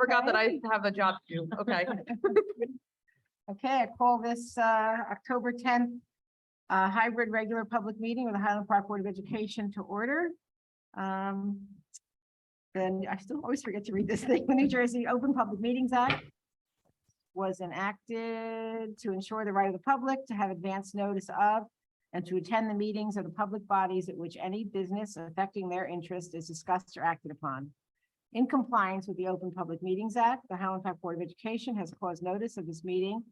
Forgot that I have a job to do. Okay. Okay, I call this October 10th hybrid regular public meeting of the Highland Park Board of Education to order. Then I still always forget to read this thing. The New Jersey Open Public Meetings Act was enacted to ensure the right of the public to have advance notice of and to attend the meetings of the public bodies at which any business affecting their interest is discussed or acted upon. In compliance with the Open Public Meetings Act, the Highland Park Board of Education has caused notice of this meeting,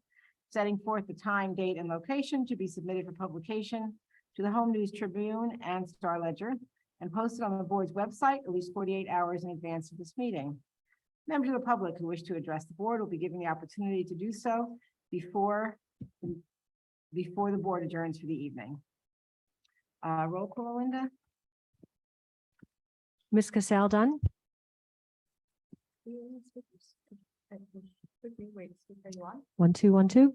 setting forth the time, date, and location to be submitted for publication to the Home News Tribune and Star Ledger, and posted on the board's website at least 48 hours in advance of this meeting. Members of the public who wish to address the board will be given the opportunity to do so before the board adjourns for the evening. Roll call, Linda? Ms. Cassell Dunn. 1, 2, 1, 2.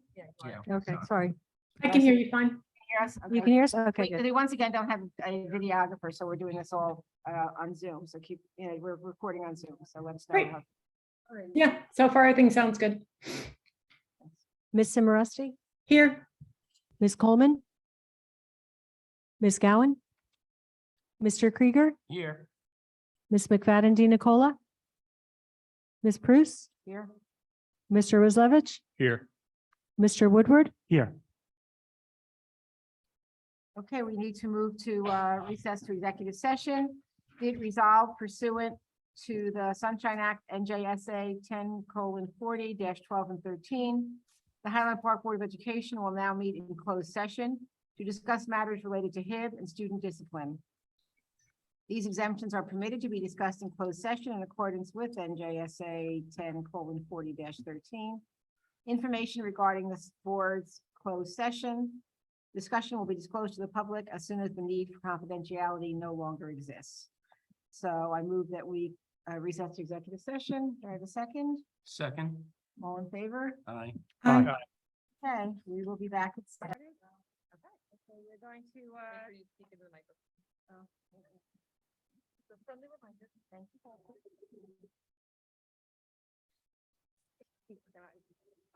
Okay, sorry. I can hear you fine. Hear us? You Okay. can hear us? Okay, good. We once again don't have a videographer, so we're doing this all on Zoom. So we're recording on Zoom. So let's know. Great. Yeah, so far everything sounds good. Ms. Simoresti, Here, Ms. Coleman, Ms. Gowan, Mr. Krieger, Here. Ms. McFadden DiNicola, Ms. Prus, Here. Mr. Roslevich, Here. Mr. Woodward. Here. Okay, we need to move to recess to executive session. Did resolve pursuant to the Sunshine Act NJSA 10:40-12 and 13. The Highland Park Board of Education will now meet in closed session to discuss matters related to HIB and student discipline. These exemptions are permitted to be discussed in closed session in accordance with NJSA 10:40-13. Information regarding this board's closed session discussion will be disclosed to the public as soon as the need for confidentiality no longer exists. So I move that we recess to executive session. Do I have a second? Second. All in favor? Aye. Aye. Okay, we will be back at started. Okay, so we're going to so friendly reminder. Thank you.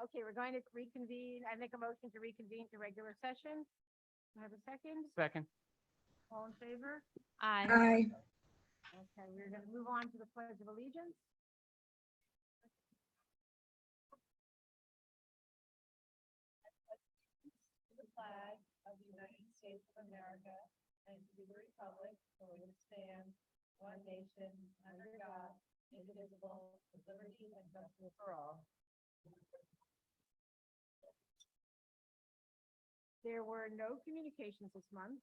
Okay, we're going to reconvene. I make a motion to reconvene to regular session. Do I have a second? Second. All in favor? Aye. Okay, we're going to move on to the Pledge of Allegiance. To the flag of the United States of America and to the republic for which it stands, one nation, under God, indivisible, with liberty and justice for all. There were no communications this month,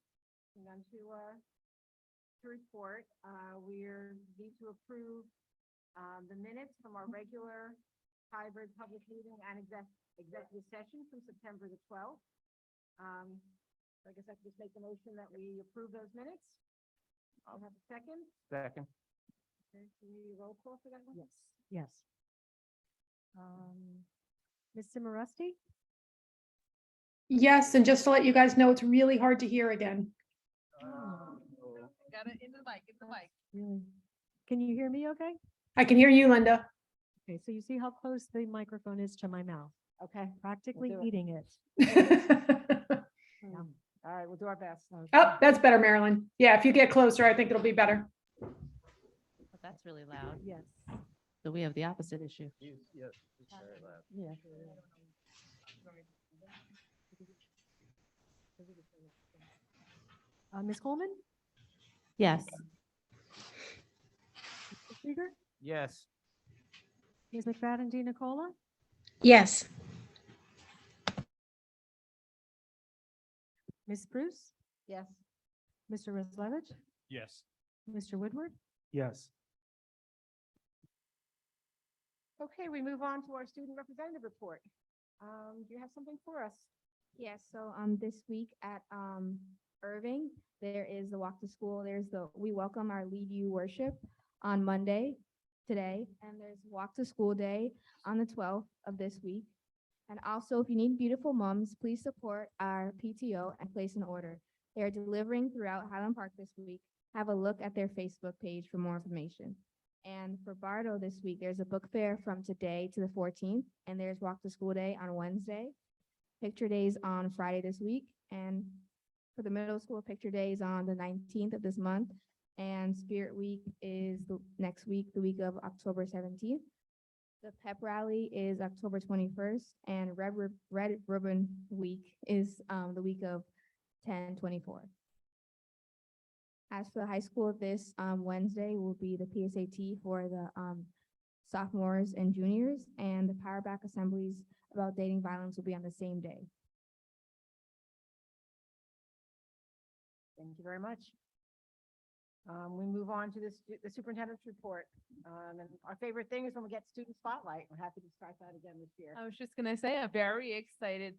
none to report. We're need to approve the minutes from our regular hybrid public meeting and executive session from September the 12th. So I guess I can just make the motion that we approve those minutes. I'll have a second. Second. Okay, can we roll call for that one? Yes. Yes. Ms. Simoresti, Yes, and just to let you guys know, it's really hard to hear again. Got it into the mic, really? Can you hear me okay? I can hear you, Linda. Okay, so you see how close the microphone is to my mouth, Okay, practically do it. eating it. all right, we'll do our best. Oh, that's better, Marilyn. Yeah, if you get closer, I think it'll be better. That's really loud. Yes. So we have the opposite issue. Yeah. Ms. Coleman, Yes. Mr. Krieger, Yes. Ms. McFadden DiNicola, Yes. Ms. Bruce, Yes. Mr. Roslevich, Yes. Mr. Woodward. Yes. Okay, we move on to our student representative report. Do you have something for us? Yes, so this week at Irving, there is the walk to school. We welcome our Lead You worship on Monday today, and there's walk to school day on the 12th of this week. And also, if you need beautiful moms, please support our PTO and place an order. They are delivering throughout Highland Park this week. Have a look at their Facebook page for more information. And for Bardo this week, there's a book fair from today to the 14th, and there's Walk to School Day on Wednesday. Picture Days on Friday this week, and for the middle school, Picture Days on the 19th of this month, and Spirit Week is the next week, the week of October 17th. The pep rally is October 21st, and Red Ribbon Week is the week of 10/24. As for the high school, this Wednesday will be the PSAT for the sophomores and juniors, and the Power Back assemblies about dating violence will be on the same day. Thank you very much. We move on to the superintendent's report. And our favorite thing is when we get student spotlight. We're happy to start that again this year. I was just gonna say, I'm very excited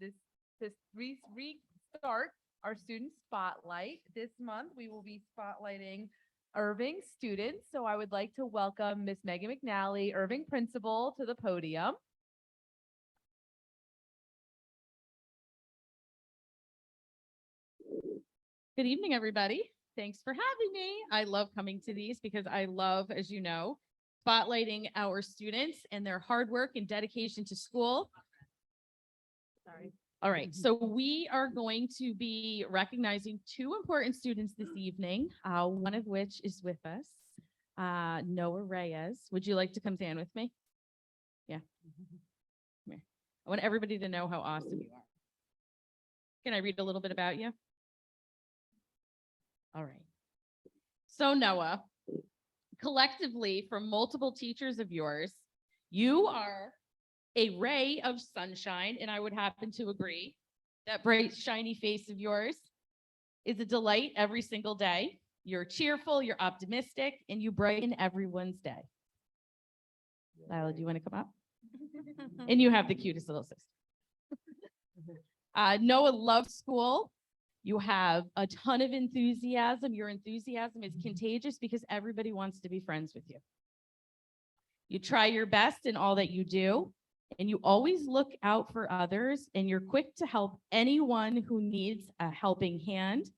this restart our student spotlight. This month, we will be spotlighting Irving students. So I would like to welcome Miss Megan McNally, Irving principal, to the podium. Good evening, everybody. Thanks for having me. I love coming to these because I love, as you know, spotlighting our students and their hard work and dedication to school. Sorry. All right, so we are going to be recognizing two important students this evening, one of which is with us, Noah Reyes. Would you like to come stand with me? Yeah. Come here. I want everybody to know how awesome you are. Can I read a little bit about you? All right. So Noah, collectively from multiple teachers of yours, you are a ray of sunshine, and I would happen to agree. That bright, shiny face of yours is a delight every single day. You're cheerful, you're optimistic, and you brighten everyone's day. Lila, do you want to come up? And you have the cutest little sister. Noah loves school. You have a ton of enthusiasm. Your enthusiasm is contagious because everybody wants to be friends with you. You try your best in all that you do, and you always look out for others, and you're quick to help anyone who needs a helping hand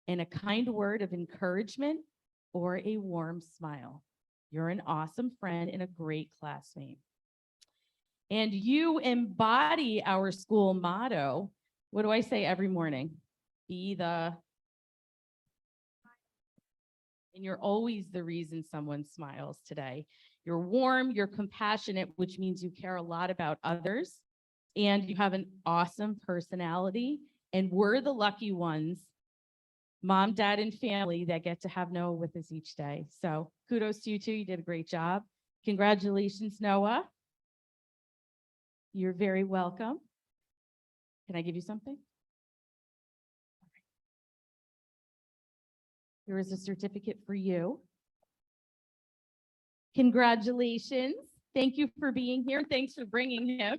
and a kind word of encouragement or a warm smile. You're an awesome friend and a great classmate. And you embody our school motto. What do I say every morning? Be the, and you're always the reason someone smiles today. You're warm, you're compassionate, which means you care a lot about others, and you have an awesome personality, and we're the lucky ones, mom, dad, and family, that get to have Noah with us each day. So kudos to you two, you did a great job. Congratulations, Noah. You're very welcome. Can I give you something? Here is a certificate for you. Congratulations. Thank you for being here. Thanks for bringing him.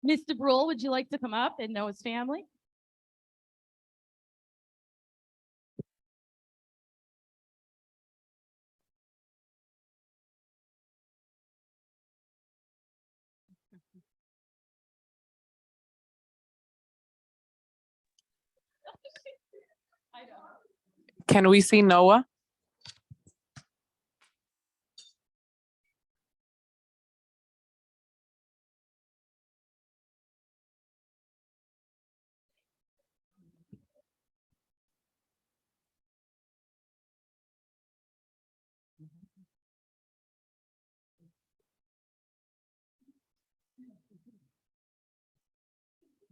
Mr. Brule, would you like to come up and know his family? Can we see Noah?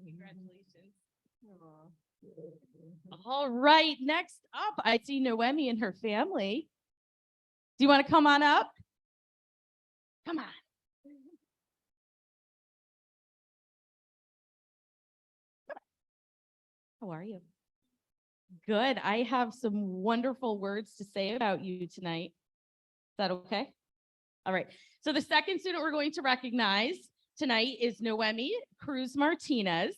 Congratulations. All right, next up, I see Noemi and her family. Do you want to come on up? Come on. How are you? Good. I have some wonderful words to say about you tonight. Is that okay? All right. So the second student we're going to recognize tonight is Noemi Cruz Martinez.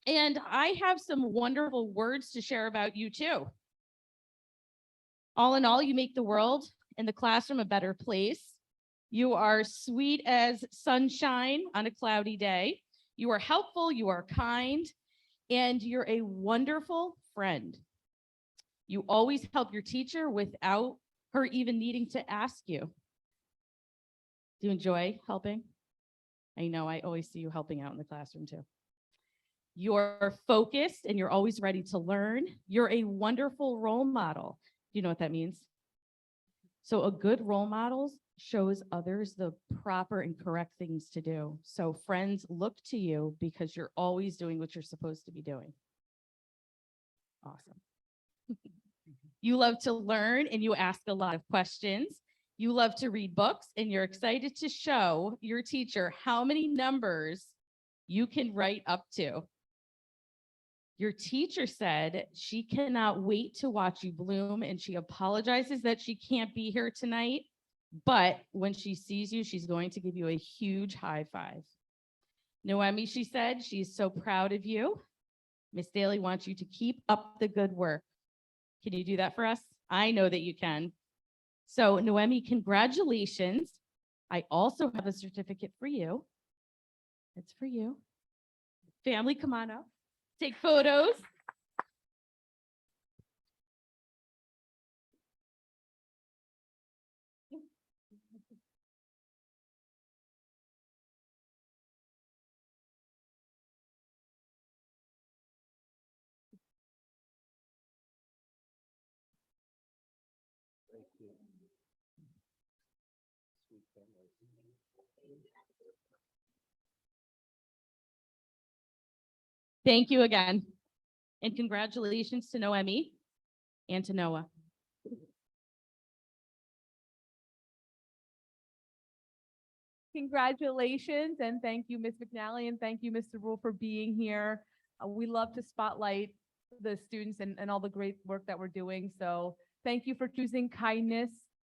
And I have some wonderful words to share about you too. All in all, you make the world and the classroom a better place. You are sweet as sunshine on a cloudy day. You are helpful, you are kind, and you're a wonderful friend. You always help your teacher without her even needing to ask you. Do you enjoy helping? I know I always see you helping out in the classroom too. You're focused and you're always ready to learn. You're a wonderful role model. Do you know what that means? So a good role model shows others the proper and correct things to do. So friends look to you because you're always doing what you're supposed to be doing. Awesome. You love to learn and you ask a lot of questions. You love to read books and you're excited to show your teacher how many numbers you can write up to. Your teacher said she cannot wait to watch you bloom and she apologizes that she can't be here tonight, but when she sees you, she's going to give you a huge high five. Noemi, she said, she's so proud of you. Miss Daly wants you to keep up the good work. Can you do that for us? I know that you can. So Noemi, congratulations. I also have a certificate for you. It's for you. Family, come on up. Take photos. Thank you again. And congratulations to Noemi and to Noah. Congratulations and thank you, Ms. McNally, and thank you, Mr. Rule, for being here. We love to spotlight the students and all the great work that we're doing. So thank you for choosing kindness.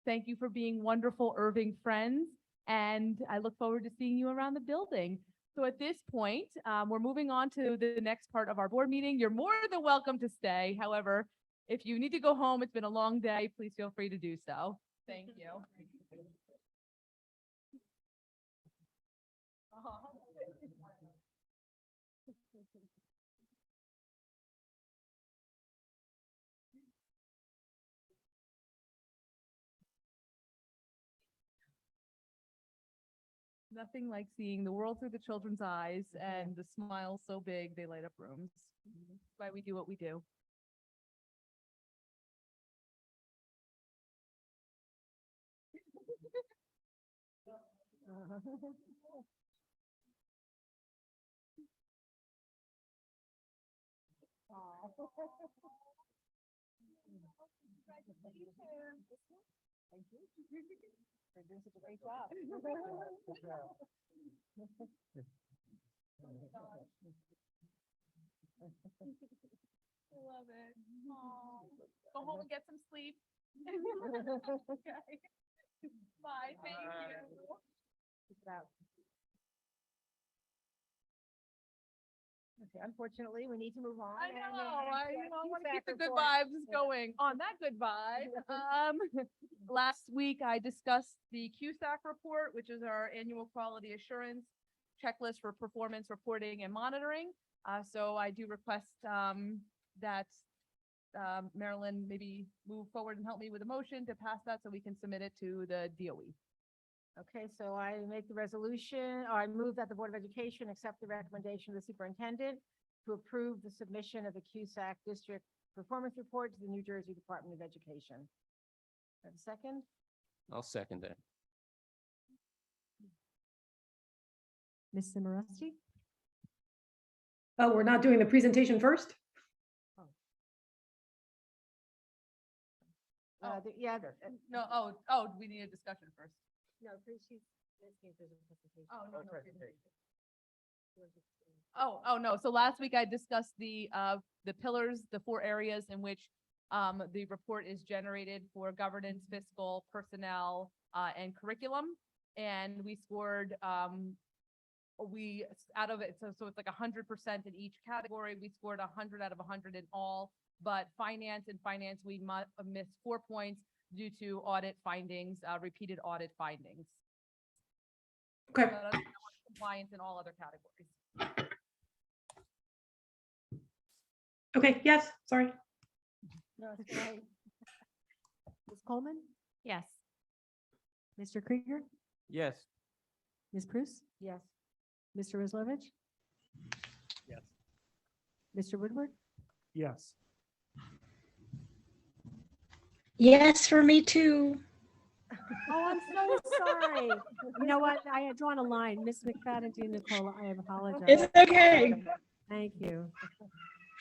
Thank you for being wonderful Irving friends. And I look forward to seeing you around the building. So at this point, we're moving on to the next part of our board meeting. You're more than welcome to stay. However, if you need to go home, it's been a long day, please feel free to do so. Thank you. Nothing like seeing the world through the children's eyes and the smiles so big they light up rooms. That's why we do what we do. Thank you. You're doing such a great job. I love it. Aw. Go home and get some sleep. Okay. Bye, thank you. Okay, unfortunately, we need to move on. I and, know, I want to Cusack keep the good Report. vibes Yeah. going. On that good vibe, last week I discussed the Cusack Report, which is our annual quality assurance checklist for performance reporting and monitoring. So I do request that Marilyn maybe move forward and help me with a motion to pass that so we can submit it to the DOE. Okay, so I make the resolution, or I move that the Board of Education accept the recommendation of the superintendent to approve the submission of the Cusack District Performance Report to the New Jersey Department of Education. Have a second? I'll second that. Ms. Simorowski? Oh, we're not doing the presentation first? Yeah. No, we need a discussion first. No, she's asking if there's a presentation. Oh, no, no. Oh, no. So last week I discussed the pillars, the 4 areas in which the report is generated for governance, fiscal, personnel, and curriculum. And we scored, out of it, so it's like 100% in each category. We scored 100 out of 100 in all, but finance, we missed 4 points due to audit findings, repeated audit findings. Okay. But compliance in all other categories. Okay, yes, sorry. No, it's fine. Ms. Coleman? Yes. Mr. Krieger, Yes. Ms. Prus, Yes. Mr. Rizlovich, Yes. Mr. Woodward, Yes. Yes, for me too. Oh, I'm so sorry. You know what? I had drawn a line. Miss McFadden, to Nicola, I apologize. It's okay. Thank you.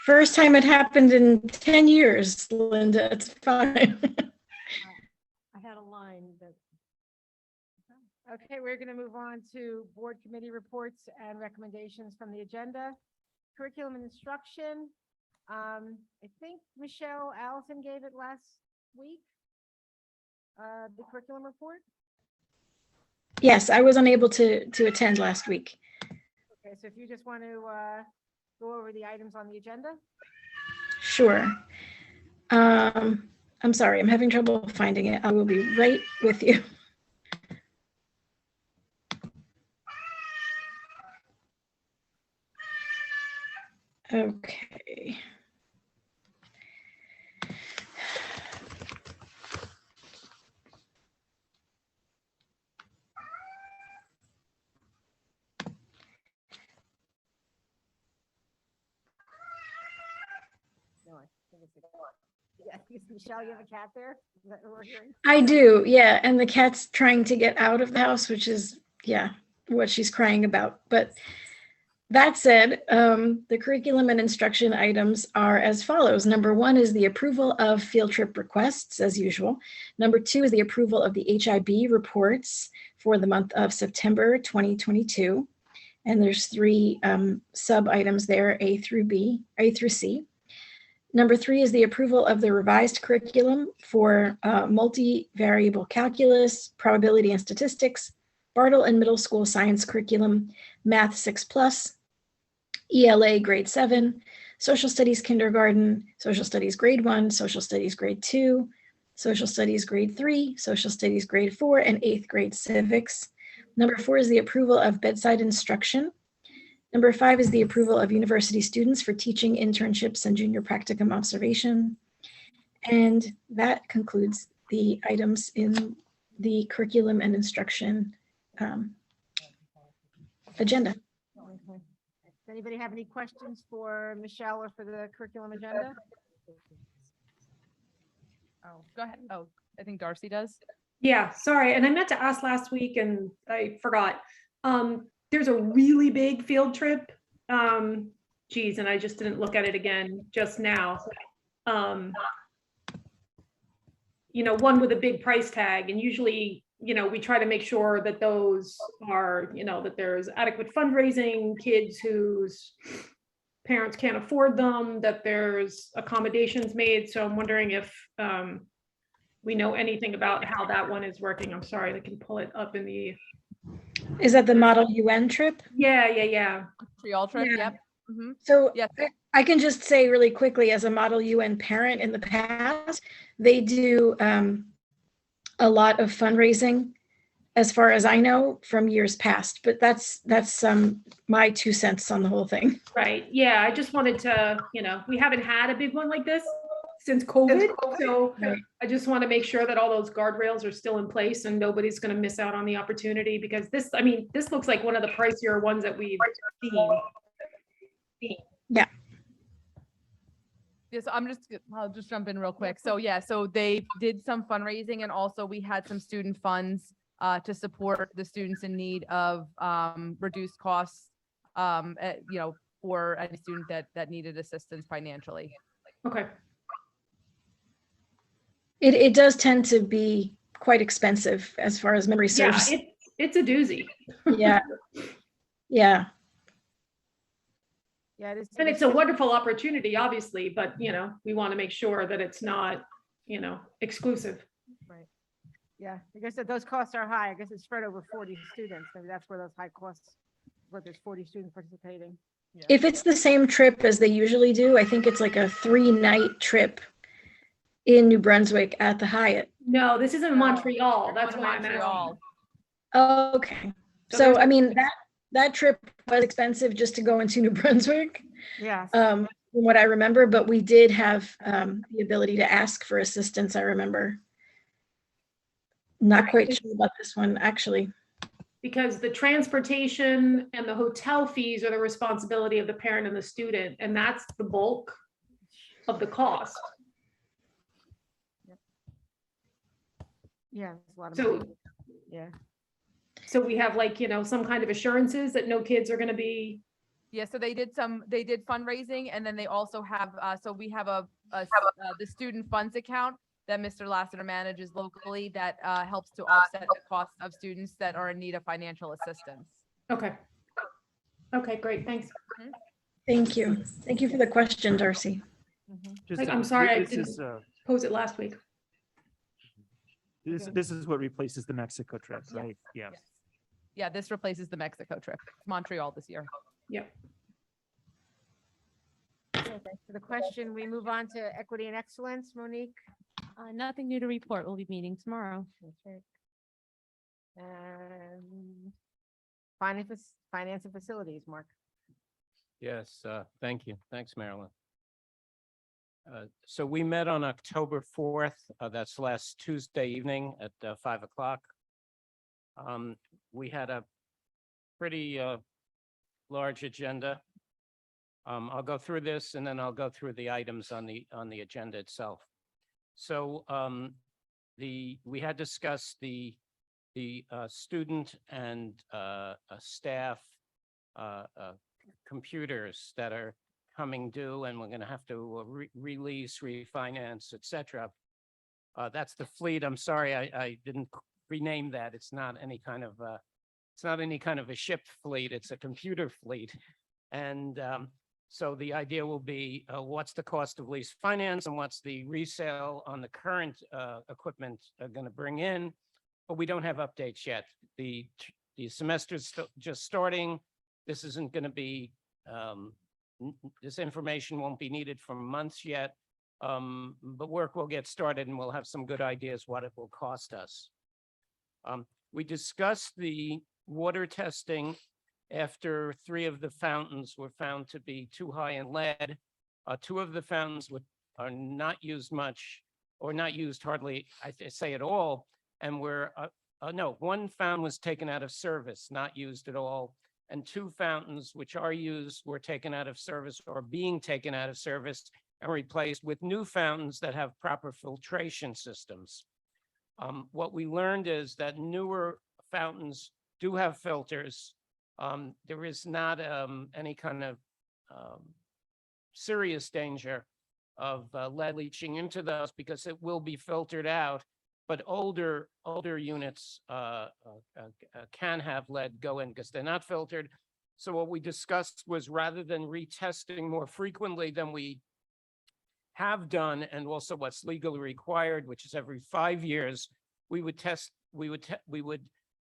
First time it happened in 10 years, Linda. It's fine. I had a line that, Okay, we're going to move on to board committee reports and recommendations from the agenda. Curriculum and instruction. I think Michelle Allison gave it last week. The curriculum report. Yes, I was unable to attend last week. Okay, so if you just want to go over the items on the agenda. Sure. I'm sorry, I'm having trouble finding it. I will be right with you. Okay. No, I think it's yeah, Michelle, you have a cat there? Is that what we're hearing? I do, yeah, and the cat's trying to get out of the house, which is, yeah, what she's crying about. But that said, the curriculum and instruction items are as follows. Number 1 is the approval of field trip requests, as usual. Number 2 is the approval of the HIB reports for the month of September 2022. And there's 3 sub items there, A through C. Number 3 is the approval of the revised curriculum for multivariable calculus, probability and statistics, Bartle and middle school science curriculum, Math 6+, ELA grade 7, Social Studies kindergarten, Social Studies grade 1, Social Studies grade 2, Social Studies grade 3, Social Studies grade 4, and 8th grade civics. Number 4 is the approval of bedside instruction. Number 5 is the approval of university students for teaching internships and junior practicum observation. And that concludes the items in the curriculum and instruction agenda. Okay. Does anybody have any questions for Michelle or for the curriculum agenda? Oh, go ahead. Oh, I think Darcy does. Yeah, sorry. And I meant to ask last week and I forgot. There's a really big field trip. Geez, and I just didn't look at it again just now. You know, one with a big price tag, and usually, you know, we try to make sure that those are, you know, that there's adequate fundraising, kids whose parents can't afford them, that there's accommodations made. So I'm wondering if we know anything about how that one is working. I'm sorry, I can pull it up in the. Is that the Model UN trip? Yeah. Montreal trip. Yeah. Yep. Mhm. So Yes. I can just say really quickly, as a Model UN parent in the past, they do a lot of fundraising, as far as I know, from years past. But that's my 2 cents on the whole thing. Right. Yeah. I just wanted to, you know, we haven't had a big one like this since COVID. So Right. I just want to make sure that all those guardrails are still in place and nobody's going to miss out on the opportunity, because this, I mean, this looks like one of the pricier ones that we've seen. Yes, I'll just jump in real quick. So yeah, so they did some fundraising, and also we had some student funds to support the students in need of reduced costs, you know, for any student that needed assistance financially. Okay. It does tend to be quite expensive, as far as memory Yeah, serves. it's a doozy. Yeah. Yeah. Yeah, it is. And it's a wonderful opportunity, obviously, but you know, we want to make sure that it's not, you know, exclusive. Right. Yeah, I guess that those costs are high. I guess it's spread over 40 students. Maybe that's where those high costs, where there's 40 students participating. If it's the same trip as they usually do, I think it's like a 3-night trip in New Brunswick at the Hyatt. No, this isn't Montreal. That's Going to why I'm asking. Montreal. Okay. So So, there's- I mean, that trip was expensive just to go into New Brunswick, Yeah. from what I remember, but we did have the ability to ask for assistance, I remember. Not quite sure about this one, actually. Because the transportation and the hotel fees are the responsibility of the parent and the student, and that's the bulk of the cost. Yeah, it's a lot of So, money. Yeah. so we have like, some kind of assurances that no kids are gonna be, Yeah, so they did fundraising, and then they also have, so we have the student funds account that Mr. Lassiter manages locally that helps to offset the cost of students that are in need of financial assistance. okay. Okay, great, thanks. Thank you. Thank you for the question, Darcy. Just, I'm sorry, I this is, didn't pose it last week. this is what replaces the Mexico trip, right? Yes. Yeah, this replaces the Mexico trip, Montreal this year. Yep. Okay, thanks for the question. We move on to equity and excellence, Monique. Nothing new to report. We'll be meeting tomorrow. And finance and facilities, Mark. Yes, thank you. Thanks, Marilyn. So we met on October 4th. That's last Tuesday evening at 5 o'clock. We had a pretty large agenda. I'll go through this and then I'll go through the items on the agenda itself. So we had discussed the student and staff computers that are coming due, and we're going to have to release, refinance, etc. That's the fleet. I'm sorry, I didn't rename that. It's not any kind of a ship fleet. It's a computer fleet, and so the idea will be what's the cost of lease finance and what's the resale on the current equipment going to bring in, but we don't have updates yet. The semester's just starting. This isn't going to be, this information won't be needed for months yet, but work will get started and we'll have some good ideas what it will cost us. We discussed the water testing after 3 of the fountains were found to be too high in lead. 2 of the fountains are not used much or not used hardly, I say at all. And no, 1 fountain was taken out of service, not used at all. And 2 fountains which are used were taken out of service or being taken out of service and replaced with new fountains that have proper filtration systems. What we learned is that newer fountains do have filters. There is not any kind of serious danger of lead leaching into those because it will be filtered out. But older units can have lead go in because they're not filtered. So what we discussed was rather than retesting more frequently than we have done, and also what's legally required, which is every 5 years, we would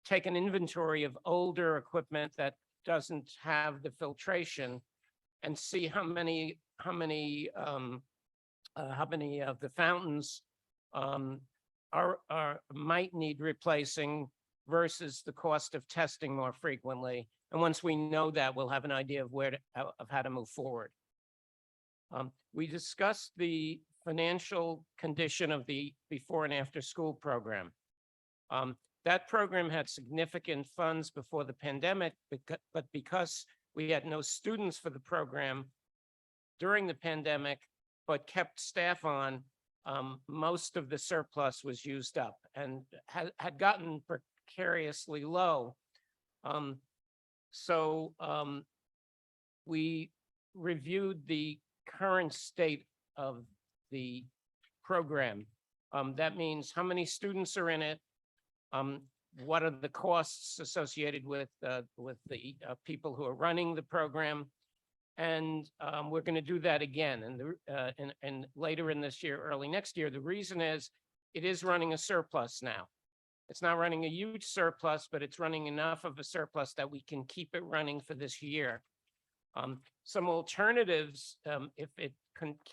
take an inventory of older equipment that doesn't have the filtration and see how many of the fountains might need replacing versus the cost of testing more frequently. And once we know that, we'll have an idea of how to move forward. We discussed the financial condition of the before and after school program. That program had significant funds before the pandemic, but because we had no students for the program during the pandemic, but kept staff on, most of the surplus was used up and had gotten precariously low. So we reviewed the current state of the program. That means how many students are in it, what are the costs associated with the people who are running the program, and we're going to do that again and later in this year, early next year. The reason is it is running a surplus now. It's not running a huge surplus, but it's running enough of a surplus that we can keep it running for this year. Some alternatives, if it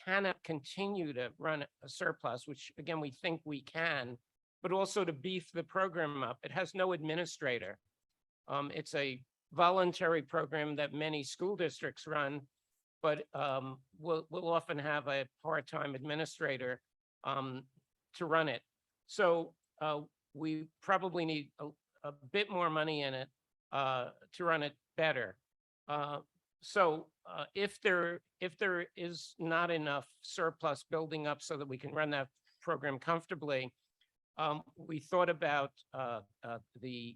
cannot continue to run a surplus, which again, we think we can, but also to beef the program up. It has no administrator. It's a voluntary program that many school districts run, but we'll often have a part-time administrator to run it. So we probably need a bit more money in it to run it better. If there is not enough surplus building up so that we can run that program comfortably, we thought about the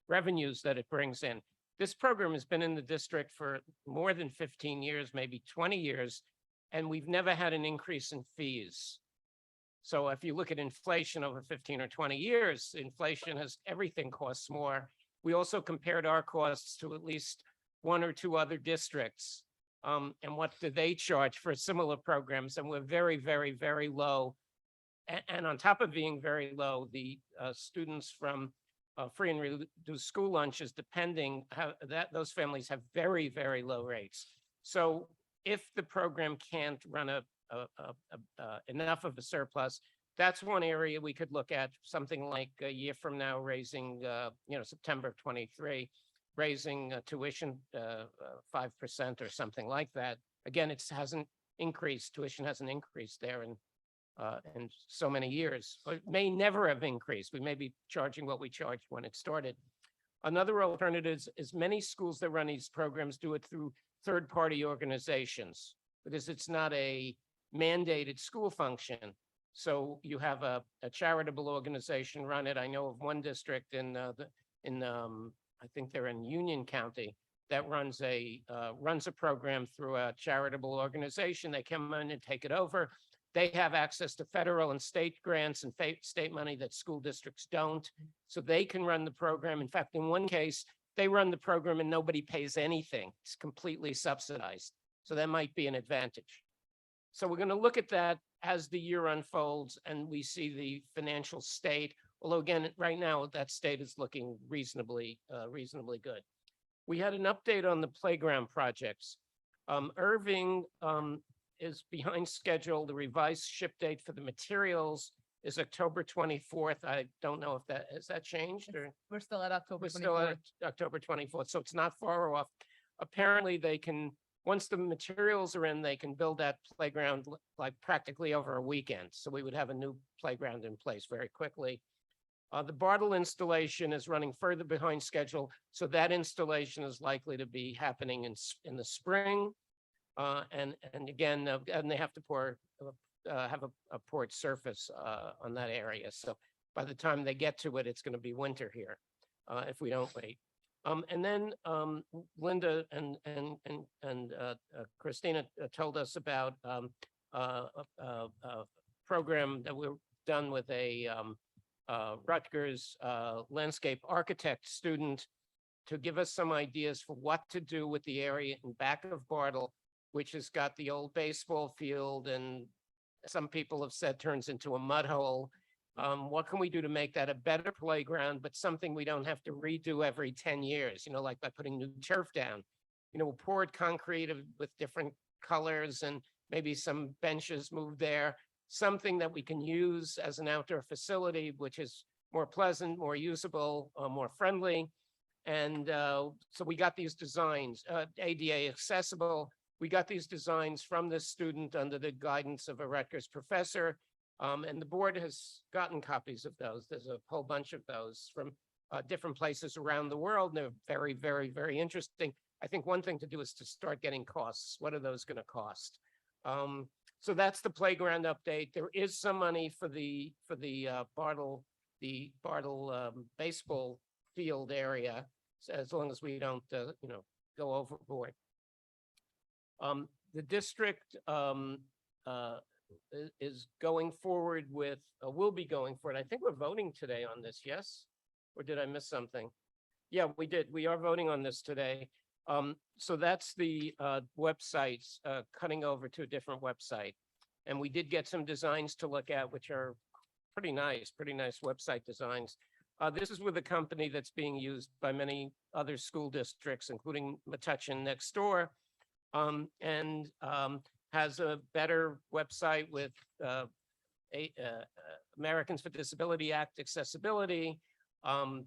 revenues that it brings in. This program has been in the district for more than 15 years, maybe 20 years, and we've never had an increase in fees. So if you look at inflation over 15 or 20 years, inflation has, everything costs more. We also compared our costs to at least one or two other districts. And what do they charge for similar programs? And we're very, very, very low. And on top of being very low, the students from free and reduced school lunches, depending how those families have very, very low rates. So if the program can't run enough of a surplus, that's one area we could look at, something like a year from now, raising, September of 23, raising tuition 5% or something like that. Again, it hasn't increased. Tuition hasn't increased there in so many years. It may never have increased. We may be charging what we charged when it started. Another alternative is many schools that run these programs do it through third-party organizations because it's not a mandated school function. So you have a charitable organization run it. I know of one district I think they're in Union County that runs a program through a charitable organization. They come in and take it over. They have access to federal and state grants and state money that school districts don't. So they can run the program. In fact, in one case, they run the program and nobody pays anything. It's completely subsidized. So that might be an advantage. So we're going to look at that as the year unfolds and we see the financial state. Although again, right now that state is looking reasonably good. We had an update on the playground projects. Irving is behind schedule. The revised ship date for the materials is October 24th. I don't know if has that changed or We're still at October we're still 24th. at October 24th. So it's not far off. Apparently they can, once the materials are in, they can build that playground like practically over a weekend. So we would have a new playground in place very quickly. The Bartle installation is running further behind schedule. So that installation is likely to be happening in the spring. And again, and they have to have a poured surface on that area. So by the time they get to it, it's going to be winter here if we don't wait. And then Linda and Christina told us about a program that we've done with a Rutgers landscape architect student to give us some ideas for what to do with the area in back of Bartle, which has got the old baseball field and some people have said turns into a mud hole. What can we do to make that a better playground, but something we don't have to redo every 10 years, like by putting new turf down, poured concrete with different colors and maybe some benches moved there, something that we can use as an outdoor facility, which is more pleasant, more usable, more friendly. And so we got these designs, ADA accessible. We got these designs from this student under the guidance of a Rutgers professor. And the board has gotten copies of those. There's a whole bunch of those from different places around the world. And they're very, very, very interesting. I think one thing to do is to start getting costs. What are those going to cost? So that's the playground update. There is some money for the Bartle baseball field area, as long as we don't go overboard. The district is going forward with, will be going forward. I think we're voting today on this, yes? Or did I miss something? Yeah, we did. We are voting on this today. So that's the websites cutting over to a different website. And we did get some designs to look at, which are pretty nice website designs. This is with a company that's being used by many other school districts, including Metuchen next door, and has a better website with Americans for Disability Act accessibility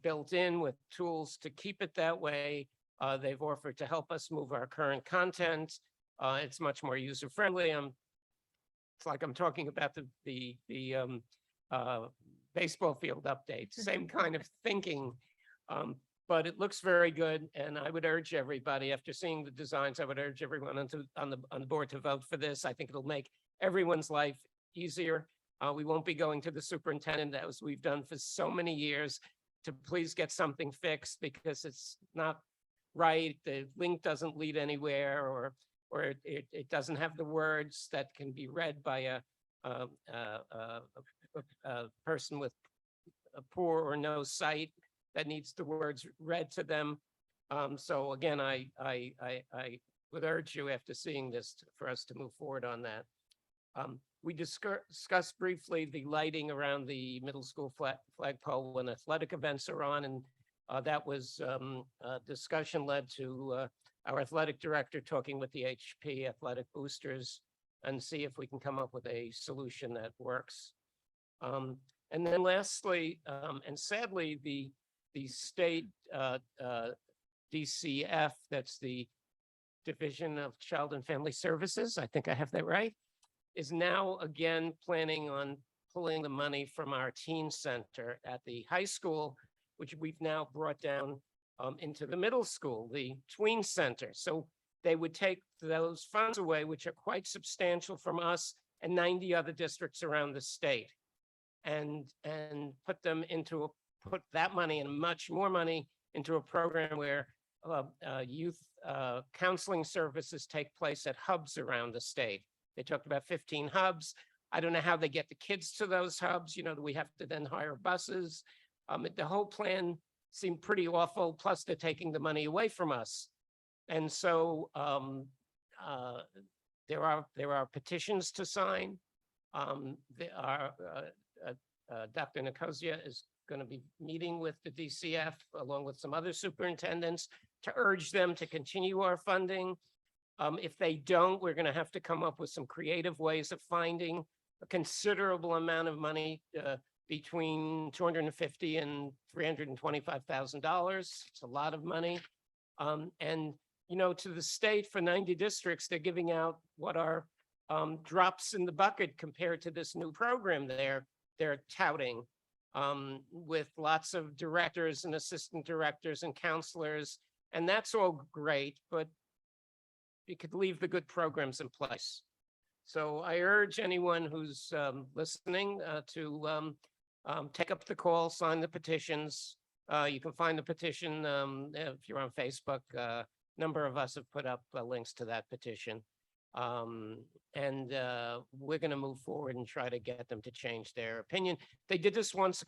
built in with tools to keep it that way. They've offered to help us move our current content. It's much more user-friendly. It's like I'm talking about the baseball field update, same kind of thinking. But it looks very good, and I would urge everybody, after seeing the designs, I would urge everyone on the board to vote for this. I think it'll make everyone's life easier. We won't be going to the superintendent, as we've done for so many years, to please get something fixed because it's not right. The link doesn't lead anywhere, or it doesn't have the words that can be read by a person with a poor or no sight that needs the words read to them. So again, I would urge you, after seeing this, for us to move forward on that. We discussed briefly the lighting around the middle school flagpole when athletic events are on, and that was discussion led to our athletic director talking with the HP athletic boosters and see if we can come up with a solution that works. And then lastly, and sadly, the state DCF, that's the Division of Child and Family Services, I think I have that right, is now again planning on pulling the money from our teen center at the high school, which we've now brought down into the middle school, the tween center. So they would take those funds away, which are quite substantial, from us and 90 other districts around the state, and put them into put that money and much more money into a program where youth counseling services take place at hubs around the state. They talked about 15 hubs. I don't know how they get the kids to those hubs. You know, we have to then hire buses. The whole plan seemed pretty awful. Plus, they're taking the money away from us. And so there are petitions to sign. Dr. Nicosia is going to be meeting with the DCF along with some other superintendents to urge them to continue our funding. If they don't, we're going to have to come up with some creative ways of finding a considerable amount of money, between $250,000 and $325,000. It's a lot of money. And, you know, to the state, for 90 districts, they're giving out what are drops in the bucket compared to this new program they're touting, with lots of directors and assistant directors and counselors. And that's all great, but you could leave the good programs in place. So I urge anyone who's listening to take up the call, sign the petitions. You can find the petition if you're on Facebook. A number of us have put up links to that petition. And we're going to move forward and try to get them to change their opinion. They did this once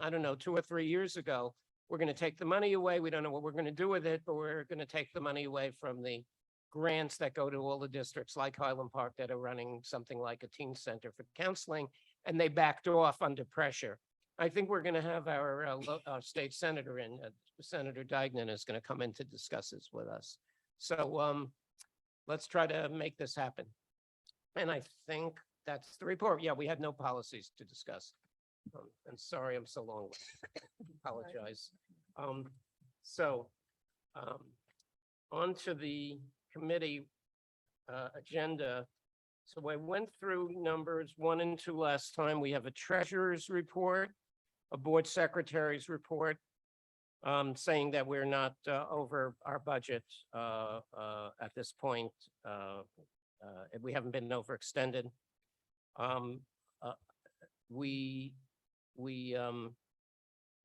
I don't know, 2 or 3 years ago. We're going to take the money away. We don't know what we're going to do with it, but we're going to take the money away from the grants that go to all the districts like Highland Park that are running something like a teen center for counseling, and they backed off under pressure. I think we're going to have our state senator in, Senator Degnan is going to come in to discuss this with us. So let's try to make this happen. And I think that's the report. Yeah, we had no policies to discuss. And sorry, I'm so long. Apologize. On to the committee agenda. So I went through numbers 1 and 2 last time. We have a treasurer's report, a board secretary's report, saying that we're not over our budget at this point. We haven't been overextended.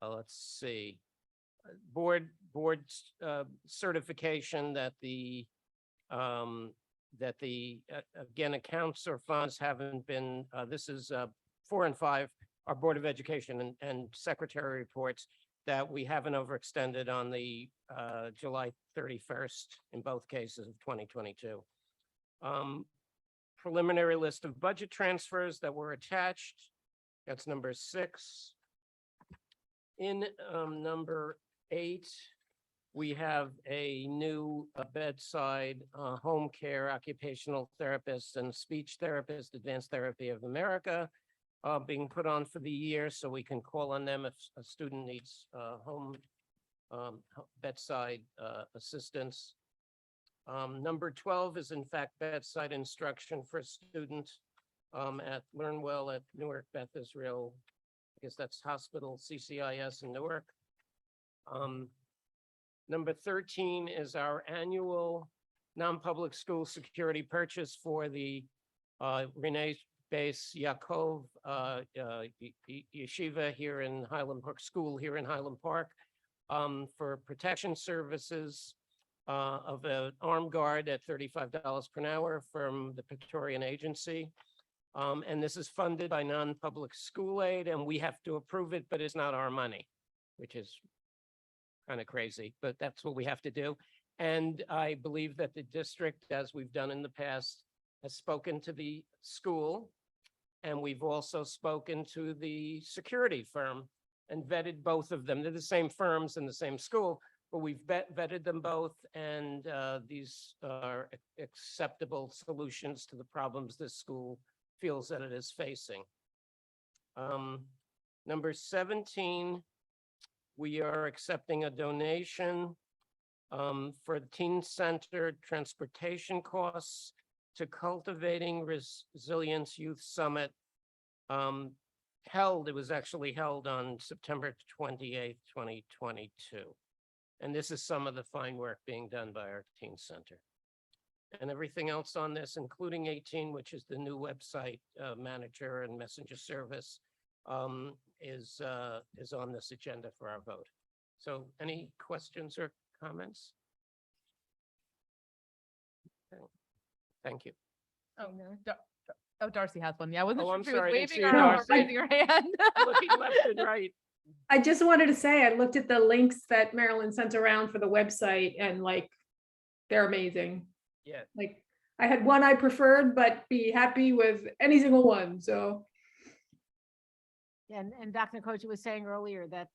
Let's see, board certification that again, accounts or funds haven't been, this is 4 and 5, our Board of Education and Secretary reports, that we haven't overextended on the July 31st in both cases of 2022. Preliminary list of budget transfers that were attached. That's number 6. In number 8, we have a new bedside home care occupational therapist and speech therapist, Advanced Therapy of America, being put on for the year, so we can call on them if a student needs home bedside assistance. Number 12 is in fact bedside instruction for students at Learnwell at Newark Beth Israel guess that's Hospital CCIS in Newark. Number 13 is our annual non-public school security purchase for the Renee Base Yaakov Yeshiva here in Highland Park School here in Highland Park for protection services of an armed guard at $35 per hour from the Praetorian Agency. And this is funded by non-public school aid, and we have to approve it, but it's not our money, which is kind of crazy, but that's what we have to do. And I believe that the district, as we've done in the past, has spoken to the school. And we've also spoken to the security firm and vetted both of them. They're the same firms in the same school, but we've vetted them both. And these are acceptable solutions to the problems this school feels that it is facing. Number 17, we are accepting a donation for the Teen Center transportation costs to Cultivating Resilience Youth Summit. It was actually held on September 28th, 2022. And this is some of the fine work being done by our Teen Center. And everything else on this, including 18, which is the new website manager and messenger service, is on this agenda for our vote. So any questions or comments? Okay. Thank you. Darcy has one. Yeah, I wasn't Oh, sure I'm if she was sorry, I didn't waving see or Darcy. raising her hand. Looking left and right. I just wanted to say, I looked at the links that Marilyn sent around for the website and like, they're amazing. Yeah. Like, I had one I preferred, but be happy with any single one, so. Yeah, and Dr. Nkocha was saying earlier that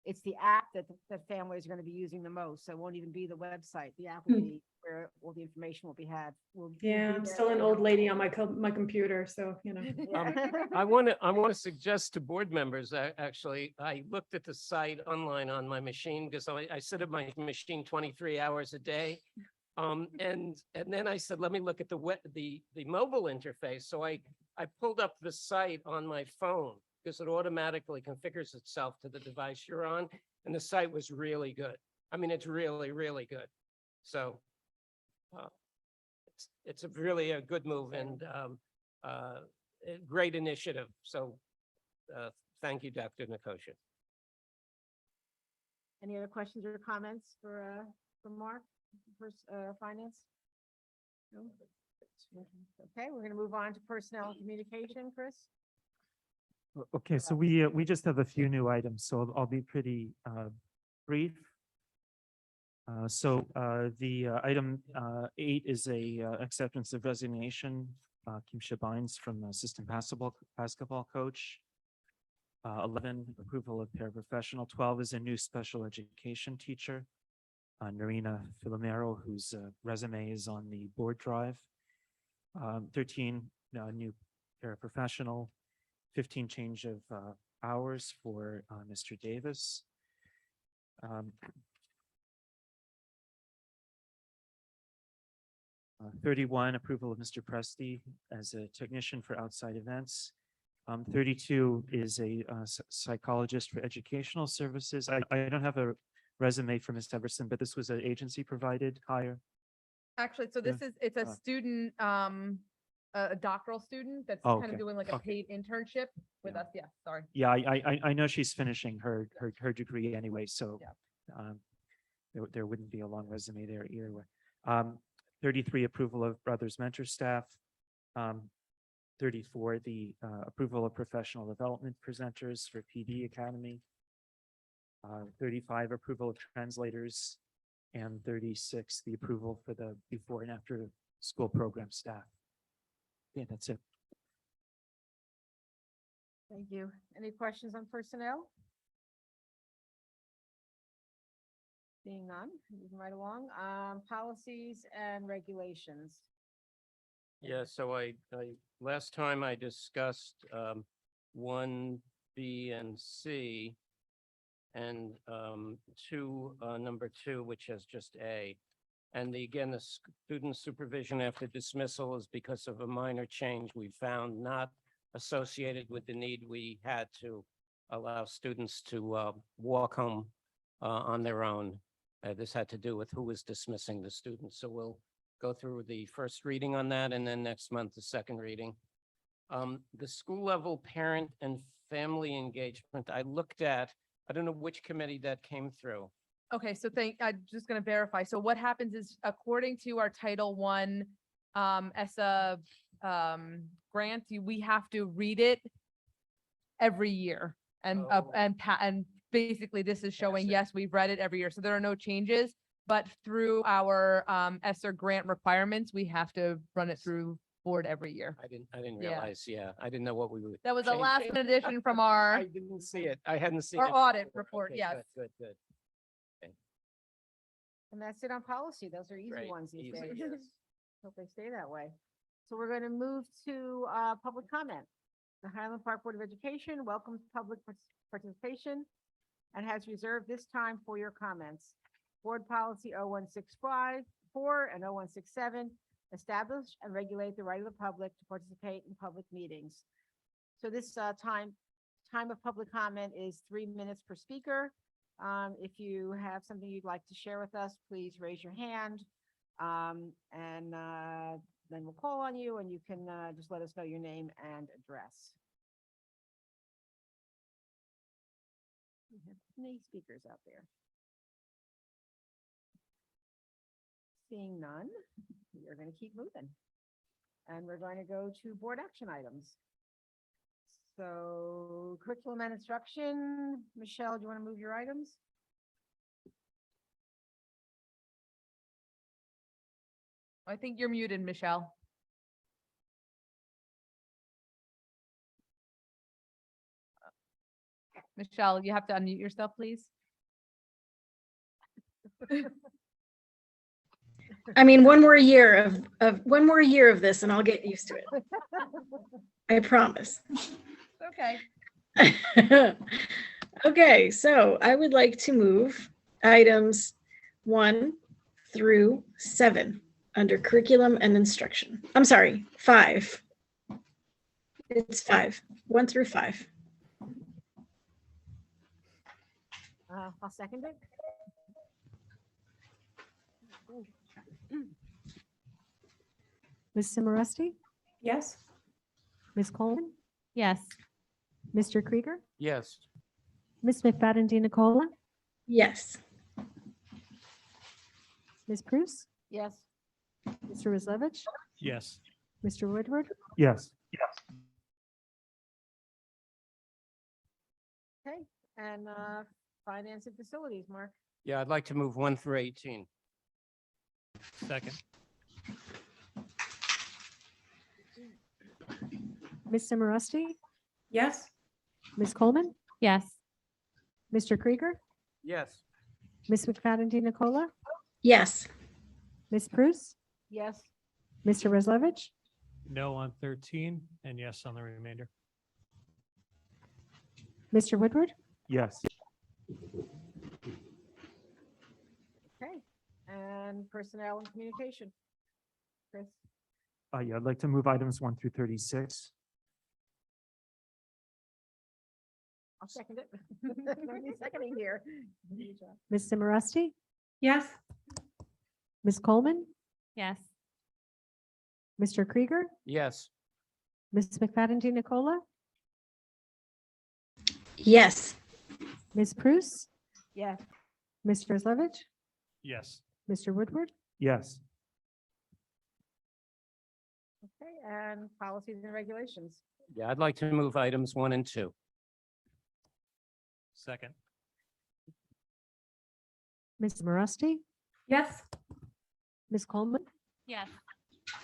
it's the app that the families are going to be using the most. So it won't even be the website. The app will be where all the information will be had. We'll be Yeah, I'm there still an to old help. lady on my computer, so, you know. Yeah. I want to suggest to board members, actually, I looked at the site online on my machine because I sit at my machine 23 hours a day. And then I said, let me look at the mobile interface. So I pulled up the site on my phone because it automatically configures itself to the device you're on. And the site was really good. I mean, it's really, really good. So it's really a good move and a great initiative. So thank you, Dr. Nkocha. Any other questions or comments for Mark, for finance? No? Okay, we're going to move on to personnel and communication, Chris. Okay, so we just have a few new items, so I'll be pretty brief. The item 8 is a acceptance of resignation. Kim Shabines from assistant basketball coach. 11, approval of paraprofessional. 12 is a new special education teacher. Narina Filomero, whose resume is on the board drive. 13, new paraprofessional. 15, change of hours for Mr. Davis. 31, approval of Mr. Presti as a technician for outside events. 32 is a psychologist for educational services. I don't have a resume for Ms. Everson, but this was an agency provided hire. Actually, so this is, it's a Uh, student, a doctoral student that's Oh, kind of okay, doing like a okay. paid internship with Yeah. us. Yeah, sorry. Yeah, I know she's finishing her degree anyway, so there wouldn't be a long resume there either way. 33, approval of Brothers Mentor staff. 34, the approval of professional development presenters for PD Academy. 35, approval of translators. And 36, the approval for the before and after school program staff. Yeah, that's it. Thank you. Any questions on personnel? Seeing none, moving right along. Policies and regulations. Yeah, so I last time I discussed 1, B, and C, and number 2, which has just A. And again, the student supervision after dismissal is because of a minor change we found, not associated with the need we had to allow students to walk home on their own. This had to do with who was dismissing the students. So we'll go through the first reading on that, and then next month, the second reading. The school level parent and family engagement, I looked at, I don't know which committee that came through. Okay, so I'm just gonna verify. So what happens is according to our Title I, ESSA, grant, we have to read it every year. And, Oh. and basically this is showing, it. yes, we've read it every year. So there are no changes, but through our, ESSA grant requirements, we have to run it through board every year. I didn't Yeah. realize, I didn't know what we were. That was a changing. last minute addition from I our, didn't see it. I hadn't seen our it. audit before. report, Okay, yes. Good. And that's it on policy. Those are easy Great, ones these easy, days. yes. Hope they stay that way. So we're going to move to public comment. The Highland Park Board of Education welcomes public participation and has reserved this time for your comments. Board Policy 01654 and 0167 establish and regulate the right of the public to participate in public meetings. So this time of public comment is 3 minutes per speaker. If you have something you'd like to share with us, please raise your hand. Then we'll call on you and you can just let us know your name and address. We have many speakers out there. Seeing none, we are going to keep moving. And we're going to go to board action items. So curriculum and instruction, Michelle, do you want to move your items? I think you're muted, Michelle. Michelle, you have to unmute yourself, please. I mean, one more year of this and I'll get used to it. I promise. Okay. Okay, so I would like to move items 1 through 7 under curriculum and instruction. I'm sorry, 5. It's 5, 1 through 5. I'll second it. Ms. Simoresti, Yes. Ms. Coleman, Yes. Mr. Krieger, Yes. Ms. McFadden Nicola, Yes. Ms. Prus, Yes. Mr. Rizlovich, Yes. Mr. Woodward, Yes. Okay, and finance and facilities, Mark. Yeah, I'd like to move 1 through 18. Second. Ms. Simoresti, Yes. Ms. Coleman, Yes. Mr. Krieger, Yes. Ms. McFadden Nicola, Yes. Ms. Prus, Yes. Mr. Rizlovich, No on 13 and yes on the remainder. Mr. Woodward, Yes. Okay, and personnel and communication. Chris, Yeah, I'd like to move items 1 through 36. I'll second it. Nobody's seconding here. Ms. Simoresti, Yes. Ms. Coleman, Yes. Mr. Krieger, Yes. Ms. McFadden Nicola, Yes. Ms. Prus, Yes. Mr. Rizlovich, Yes. Mr. Woodward, Yes. Okay, and policies and regulations. Yeah, I'd like to move items 1 and 2. Second. Ms. Simoresti, Yes. Ms. Coleman, Yes.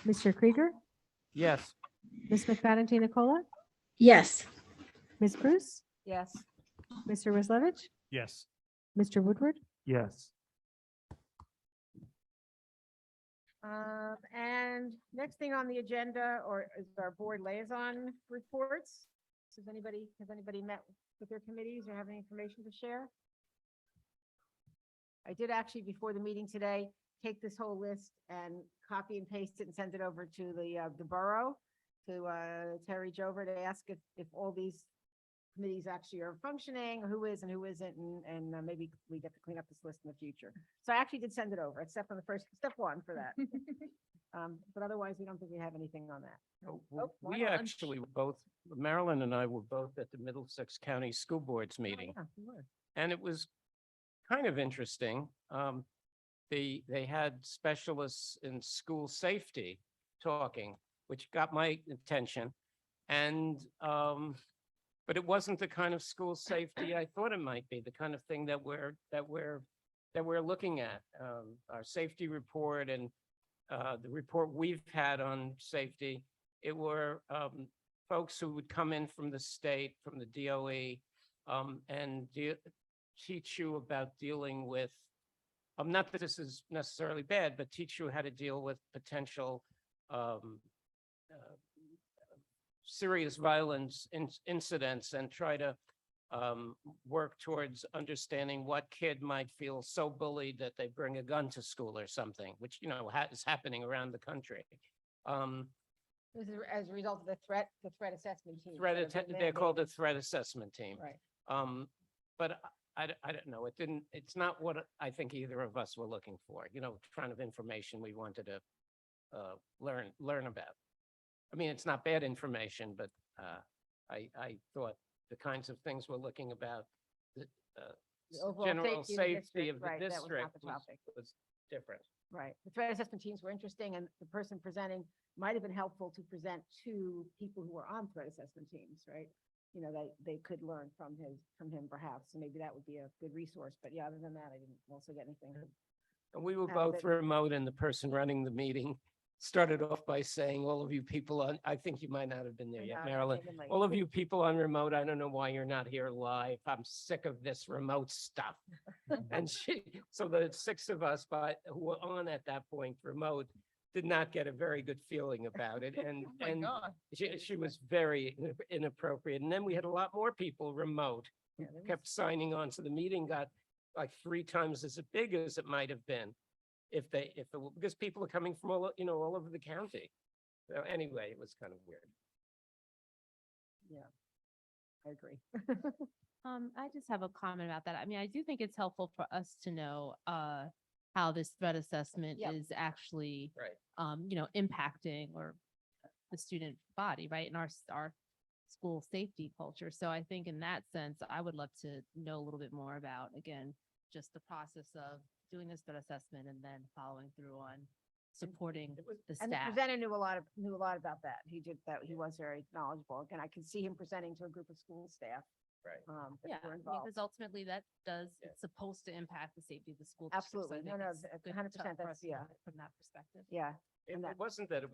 Mr. Krieger, Yes. Ms. McFadden Nicola, Yes. Ms. Prus, Yes. Mr. Rizlovich, Yes. Mr. Woodward, Yes. And next thing on the agenda is our board liaison reports. Has anybody met with their committees or have any information to share? I did actually, before the meeting today, take this whole list and copy and paste it and send it over to the borough, to Terry Jover, to ask if all these committees actually are functioning, who is and who isn't, and maybe we get to clean up this list in the future. So I actually did send it over, except for the first, step one for that. But otherwise, we don't think we have anything on that. why We not? actually were both, Marilyn and I were both at the Middlesex County School Board's meeting. Oh, yeah, we were. And it was kind of interesting. They had specialists in school safety talking, which got my attention. And, but it wasn't the kind of school safety I thought it might be, the kind of thing that we're looking at. Our safety report and the report we've had on safety, it were folks who would come in from the state, from the DOE, and teach you about dealing with, not that this is necessarily bad, but teach you how to deal with potential serious violence incidents and try to work towards understanding what kid might feel so bullied that they bring a gun to school or something, which, you know, is happening around the country. This is as a result of the threat assessment team. They're called a threat assessment team. Right. But I don't know, it's not what I think either of us were looking for, you know, kind of information we wanted to learn about. I mean, it's not bad information, but I thought the kinds of things we're looking about, the overall general safety of safety the of the right, that was not district the topic. was different. Right. The threat assessment teams were interesting, and the person presenting might have been helpful to present to people who were on threat assessment teams, right? You know, they could learn from him perhaps, so maybe that would be a good resource. But yeah, other than that, I didn't also get anything. And we were Out of both it. remote, and the person running the meeting started off by saying, all of you people on, I think you might not have been there yet, Marilyn. All of you people on remote, I don't know why you're not here live. I'm sick of this remote stuff. And so the six of us, who were on at that point remote, did not get a very good feeling about it. And, Oh my God. she was very inappropriate. And then we had a lot more people remote who kept signing on. So the meeting got like 3 times as big as it might have been because people are coming from all over the county. So anyway, it was kind of weird. Yeah, I agree. I just have a comment about that. I mean, I do think it's helpful for us to know, how this threat assessment Yep. is actually, Right. Impacting or the student body, right? In our school safety culture. So I think in that sense, I would love to know a little bit more about, again, just the process of doing this threat assessment and then following through on supporting the And the staff. presenter knew a lot about that. He did that. He was very knowledgeable. Again, I can see him presenting to a group of school staff. Right. That Yeah, were I mean, involved. because ultimately that it's supposed to impact the safety of the school. district. So I Absolutely. No, think no, it's good 100%, to- for that's- us to look yeah. at it from that perspective. Yeah. It And that- wasn't that it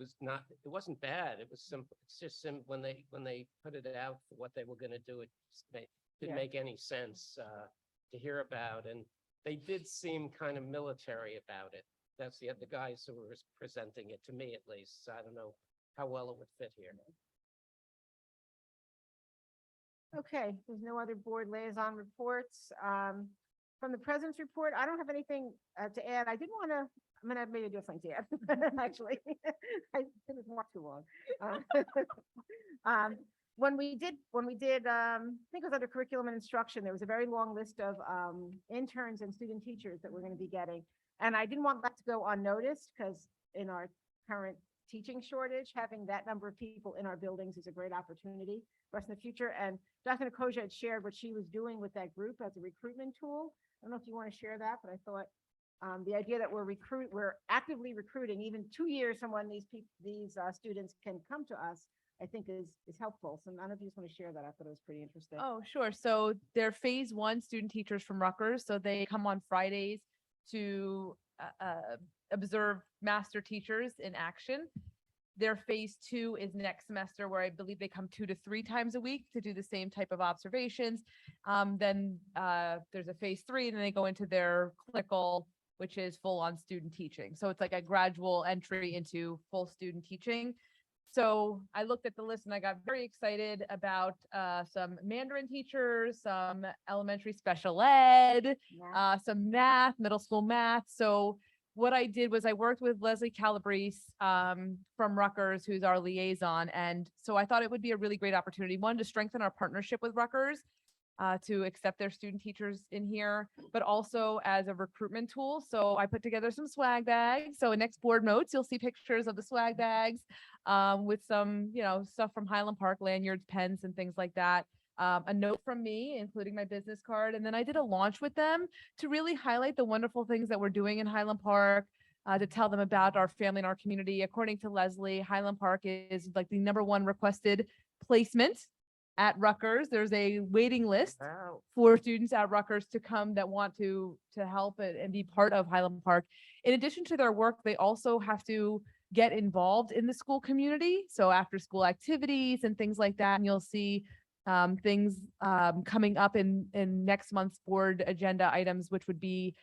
wasn't bad. It was simple. It's just when they put it out for what they were going to do, it just didn't Yeah. make any sense to hear about. And they did seem kind of military about it. That's the guys who were presenting it, to me at least. So I don't know how well it would fit here. Okay, there's no other board liaison reports. From the president's report, I don't have anything to add. I did want to, I'm gonna maybe do something to add, actually. I didn't walk too long. When we did, I think it was under curriculum and instruction, there was a very long list of interns and student teachers that we're going to be getting. And I didn't want that to go unnoticed because in our current teaching shortage, having that number of people in our buildings is a great opportunity for us in the future. And Dr. Nicosia had shared what she was doing with that group as a recruitment tool. I don't know if you want to share that, but I thought the idea that we're actively recruiting even 2 years from when these students can come to us, I think is helpful. So none of you just want to share that. I thought it was pretty interesting. Oh, sure. So they're phase 1 student teachers from Rutgers. So they come on Fridays to observe master teachers in action. Their phase 2 is next semester, where I believe they come 2 to 3 times a week to do the same type of observations. Then there's a phase 3, and then they go into their clinical, which is full on student teaching. So it's like a gradual entry into full student teaching. So I looked at the list and I got very excited about some Mandarin teachers, some elementary special ed, some math, middle school math. So what I did was I worked with Leslie Calabrese from Rutgers, who's our liaison. And so I thought it would be a really great opportunity, one, to strengthen our partnership with Rutgers, to accept their student teachers in here, but also as a recruitment tool. So I put together some swag bags. So in next board notes, you'll see pictures of the swag bags with some, stuff from Highland Park, lanyards, pens, and things like that. A note from me, including my business card. And then I did a launch with them to really highlight the wonderful things that we're doing in Highland Park, to tell them about our family and our community. According to Leslie, Highland Park is like the #1 requested placement at Rutgers. There's a waiting list for students at Rutgers to come that want to help and be part of Highland Park. In addition to their work, they also have to get involved in the school community. So after school activities and things like that, and you'll see things coming up in next month's board agenda items, which would be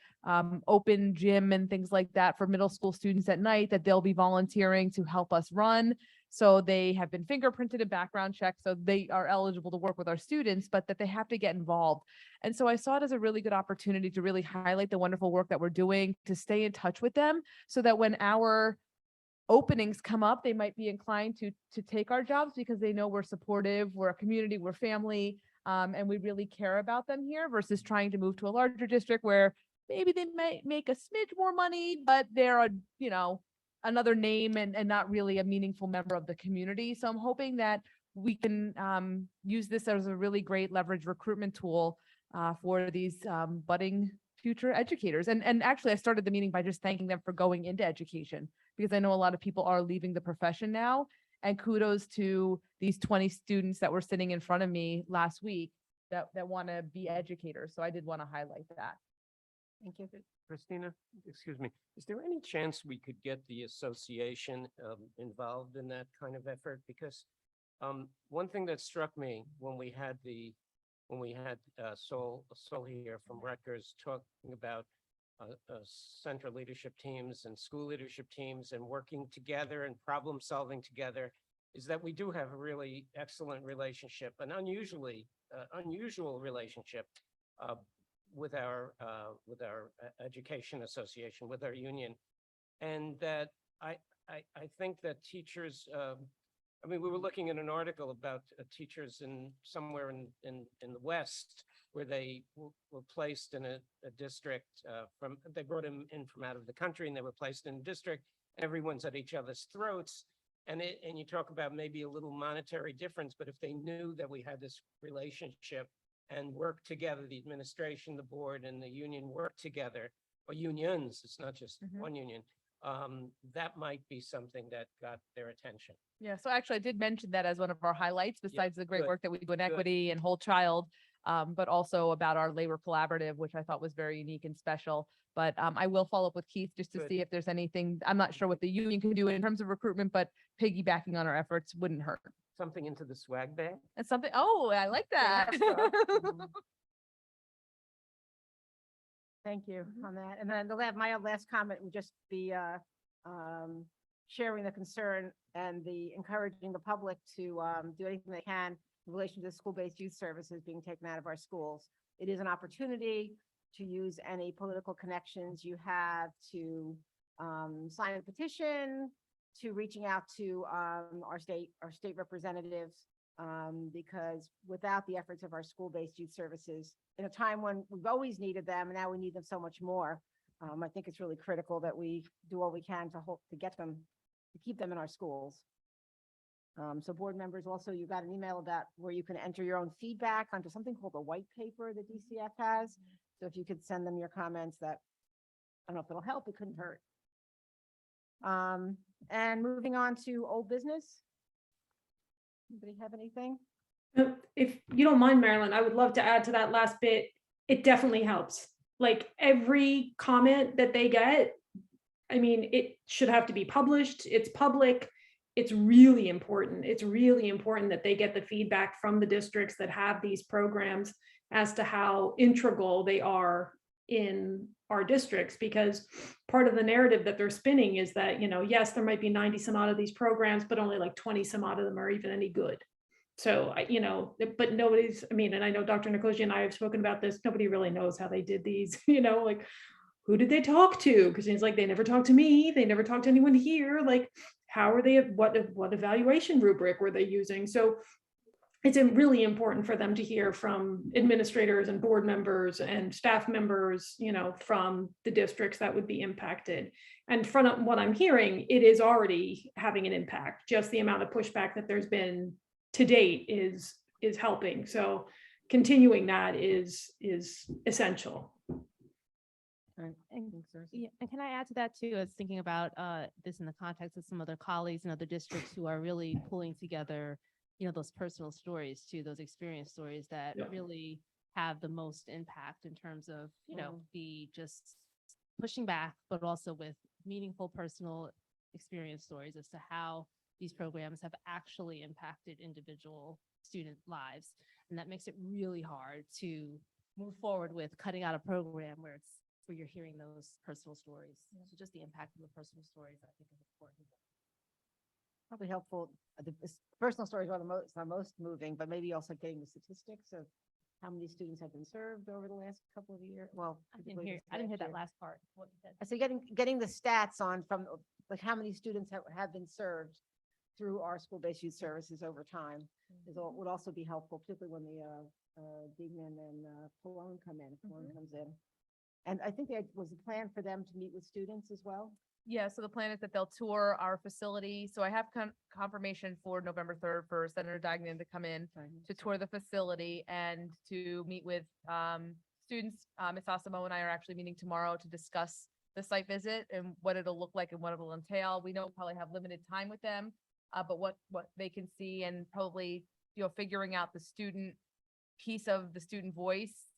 open gym and things like that for middle school students at night that they'll be volunteering to help us run. So they have been fingerprinted and background checked, so they are eligible to work with our students, but that they have to get involved. And so I saw it as a really good opportunity to really highlight the wonderful work that we're doing, to stay in touch with them so that when our openings come up, they might be inclined to take our jobs because they know we're supportive, we're a community, we're family, and we really care about them here versus trying to move to a larger district where maybe they might make a smidge more money, but they're a, another name and not really a meaningful member of the community. So I'm hoping that we can use this as a really great leverage recruitment tool for these budding future educators. And actually, I started the meeting by just thanking them for going into education, because I know a lot of people are leaving the profession now. And kudos to these 20 students that were sitting in front of me last week that want to be educators. So I did want to highlight that. Thank you. Christina, excuse me, is there any chance we could get the association involved in that kind of effort? Because one thing that struck me when we had Sol here from Rutgers talking about central leadership teams and school leadership teams and working together and problem solving together, is that we do have a really excellent relationship, an unusual relationship with our education association, with our union. And that I think that teachers, we were looking at an article about teachers somewhere in the West, where they were placed in a district they brought them in from out of the country, and they were placed in a district. Everyone's at each other's throats. And you talk about maybe a little monetary difference, but if they knew that we had this relationship and worked together, the administration, the board, and the union work together, or unions, it's not just one union, that might be something that got their attention. Yeah, so actually I did mention that as one of our highlights, besides the great good, work that we do in equity and whole child, but also about our labor collaborative, which I thought was very unique and special. But I will follow up with Keith just to Good. see if there's anything. I'm not sure what the union can do in terms of recruitment, but piggybacking on our efforts wouldn't hurt. Something into the swag bag? It's something, oh, I like that. Thank you on that. And then my last comment would just be sharing the concern and encouraging the public to do anything they can in relation to the school-based youth services being taken out of our schools. It is an opportunity to use any political connections you have to sign a petition, to reaching out to our state representatives, because without the efforts of our school-based youth services, in a time when we've always needed them and now we need them so much more, I think it's really critical that we do all we can to get them, to keep them in our schools. So board members, also, you got an email about where you can enter your own feedback onto something called a white paper that DCF has. So if you could send them your comments, that, I don't know if it'll help, it couldn't hurt. And moving on to old business. Anybody have anything? If you don't mind, Marilyn, I would love to add to that last bit. It definitely helps. Like every comment that they get, it should have to be published. It's public. It's really important. It's really important that they get the feedback from the districts that have these programs as to how integral they are in our districts, because part of the narrative that they're spinning is that, yes, there might be 90 some odd of these programs, but only like 20 some odd of them are even any good. So, but nobody's, and I know Dr. Nicosia and I have spoken about this. Nobody really knows how they did these, who did they talk to? Because he's like, they never talked to me. They never talked to anyone here. Like, how are they, what evaluation rubric were they using? So it's really important for them to hear from administrators and board members and staff members, from the districts that would be impacted. And from what I'm hearing, it is already having an impact. Just the amount of pushback that there's been to date is helping. So continuing that is essential. Yeah, and can I add to that too? I was thinking about this in the context of some other colleagues in other districts who are really pulling together, those personal stories too, those experience stories that Yep. really have the most impact in terms of, the just pushing back, but also with meaningful personal experience stories as to how these programs have actually impacted individual student lives. And that makes it really hard to move forward with cutting out a program where you're hearing those personal stories. So just the impact of the personal stories, I think, is important. Probably helpful. Personal stories are the most moving, but maybe also getting the statistics of how many students have been served over the last couple of years. Well, I didn't hear that last part. What you said. I say getting the stats on from like how many students have been served through our school-based youth services over time would also be helpful, particularly when the Dignan and Malone come in, if Malone comes in. And I think there was a plan for them to meet with students as well. Yeah, so the plan is that they'll tour our facility. So I have confirmation for November 3rd for Senator Dagnan to come in to tour the facility and to meet with students. Ms. Asamo and I are actually meeting tomorrow to discuss the site visit and what it'll look like and what it'll entail. We know we'll probably have limited time with them, but what they can see and probably, figuring out the student piece of the student voice,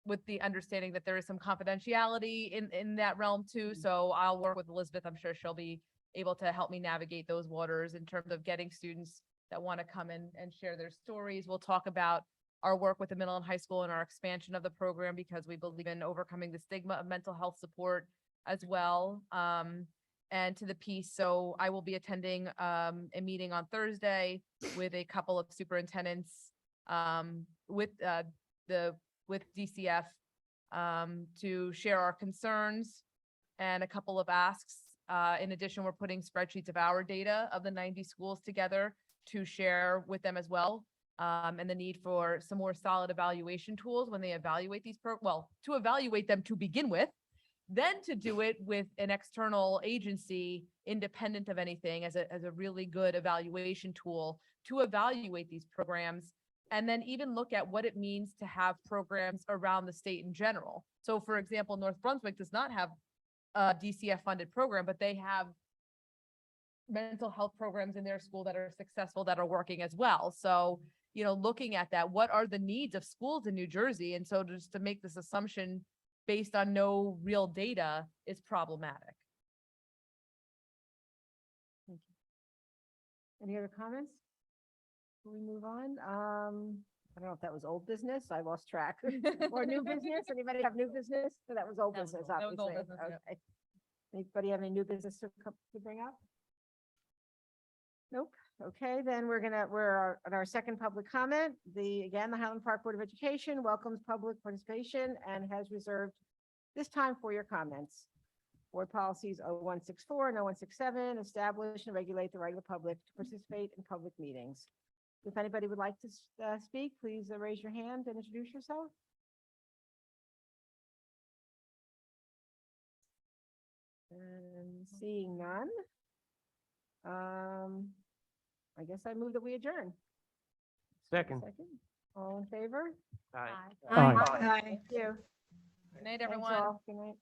with the understanding that there is some confidentiality in that realm too. So I'll work with Elizabeth. I'm sure she'll be able to help me navigate those waters in terms of getting students that want to come in and share their stories. We'll talk about our work with the middle and high school and our expansion of the program because we believe in overcoming the stigma of mental health support as well. And to the piece, so I will be attending a meeting on Thursday with a couple of superintendents with DCF to share our concerns and a couple of asks. In addition, we're putting spreadsheets of our data of the 90 schools together to share with them as well. And the need for some more solid evaluation tools when they evaluate these to evaluate them to begin with, then to do it with an external agency independent of anything as a really good evaluation tool to evaluate these programs. And then even look at what it means to have programs around the state in general. So for example, North Brunswick does not have a DCF funded program, but they have mental health programs in their school that are successful, that are working as well. So, looking at that, what are the needs of schools in New Jersey? And so just to make this assumption based on no real data is problematic. Thank you. Any other comments? Before we move on, I don't know if that was old business. I lost track. Or new business. Anybody have new business? So that was old business, that was old obviously. business, yeah. Okay. Anybody have any new business to bring up? Nope. Okay, then we're on our second public comment. The Highland Park Board of Education welcomes public participation and has reserved this time for your comments. Board policies 0164 and 0167 establish and regulate the right of the public to participate in public meetings. If anybody would like to speak, please raise your hand and introduce yourself. And seeing none, I guess I move that we adjourn. Second. All in favor? Aye. Thank you. Good night, Thanks everyone. all. Good night.